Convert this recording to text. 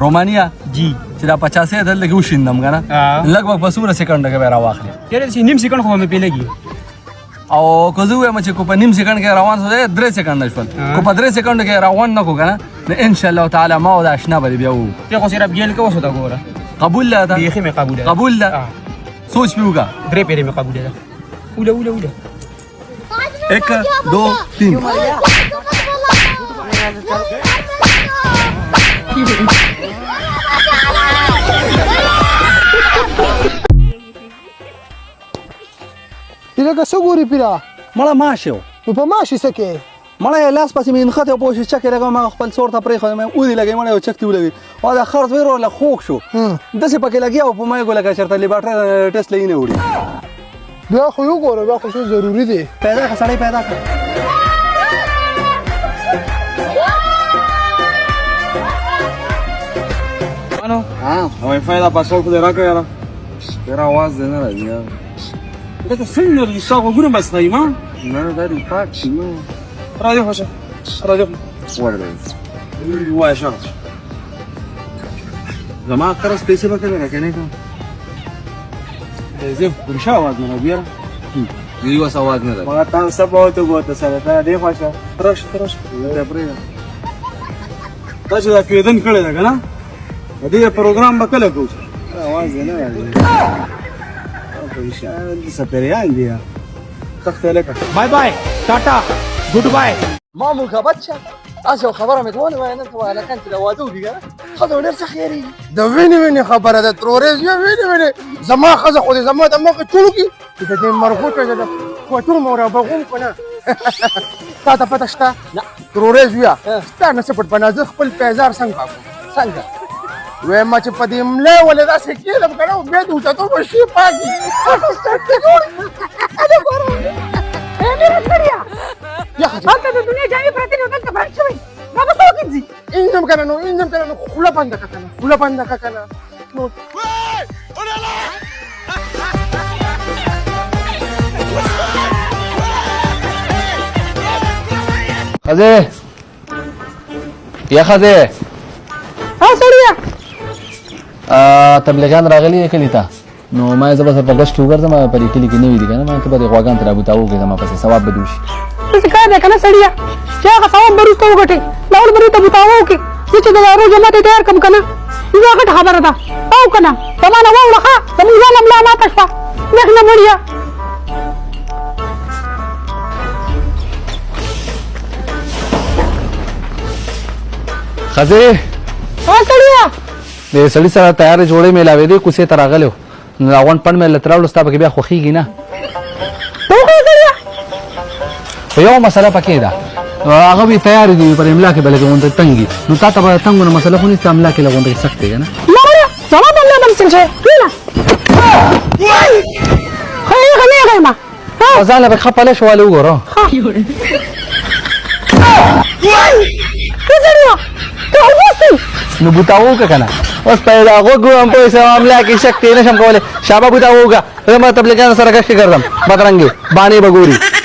رومانیا جی چې دا 50 دلته کې وشیندم کنه لګبګ په سوره سکند کې به راواخلي ډېر شي نیم سکند خو مې پې لګي او که زه وایم چې کو په نیم سکند کې روان شو 3 سکند شول کو په 3 سکند کې روان نه کو کنه ان شاء الله تعالی ما او دا آشنا به بیا وو ته خو صرف ګیل کې وسو تا ګوره قبول لا ده بیخي مې قبول ده قبول ده سوچ پیوګه 3 پیری مې قبول ده اوله 1 2 3 لکه څه ګورې پیره مړه ماشه و نو په ماشي څه کې مړه لاس پسې مې نښتې او پوه شو چکې لګوم ما خپل سور ته پرېښود مې اودې لګوي مړه یو چک دې ولګوي او دا خرڅ ویې وروله خوږ شو داسې پکې لګیا او په ما یې ګو لکه چېرته لیبارټرۍ ټېسټ لې نه وړي بیا خو یې وګوره بیا خو څه ضروري دی پیدا کړه سړی پیدا کړه وائی-فائی دا پاسورډ خو دې راکړه یاره تیرا आवाज دې نه راځي یار دا څنګه دې ستا غوږونه بس نه ما نه دا دې پاک شي نو راځه خوشه راځه ورته وای شو زما قرض پیسې به کله راکنه کوم زه کوم شاو आवाज نه بیا دې وس आवाज نه ده ما تاسو سبا ته وته سره دا دې خوشه ترش دا پرې تاسو دا کېدن کړی دا کنه دې پروګرام به کله کوو आवाज نه راځي سپریان دی تخت لك باي باي ټاټا ګډ باي مامور کا بچه تاسو خبره مې کوله وای نه ته ولا کانت دا وادو دي خدای ډېر څه خیري د ویني خبره ده ترورز یو ویني زما خزه خو زما د مخ ټولو کې د دې مرغوټه ده خو ټول مور بغوم کنه تا ته پته شته نه ترورز یا ستا نه سپټ بنازه خپل پیزار څنګه څنګه وې ما چې پدې مله ولې دا څه کېلم کنه به دې ته ته شي پاکي يا اخي انت الدنيا جاي براتين وانت بعد شوي ما بسوق انزي انزم كانوا خلا بندك كنا خزه یا خزه ها سړیا تبلیغان راغلي کلی ته نو ما زه به په غش کې وګرځم په دې کلی کې نه وي دي کنه ما ته به غواګان تر ابوتاو کې زما پسې ثواب به دوشي څه کار ده کنه سړیا چې هغه ثواب برسته وګټي لاول بری ته ابوتاو کې چې دا دارو جماعت تیار کم کنه دا غټ خبره ده او کنه تمانه وړخه زموږ ځان لا ما تشفا نحن مړیا خزه ها سړیا دې سړی سره تیار جوړې ملاوي دي کوڅه ته راغلو راون پړ مې لتراول ستا پکې بیا خوخيږي نه یو مسله پکې ده هغه به تیار دي پر املا کې بلکې مونږ تنګي نو تا ته تنګونه مسله خو نه املا کې لګونډه سخت دی نه مړیا زما د الله بنسل شي نه خیر غنی ما ځان له خپله شواله وګورو نو بوتاو کنه اوس پیدا وګورم په املا کې شک نه شم کوله شابه بوتاوګه زما تبلیغان سره کښ کړم بدرنګي باندې بګوري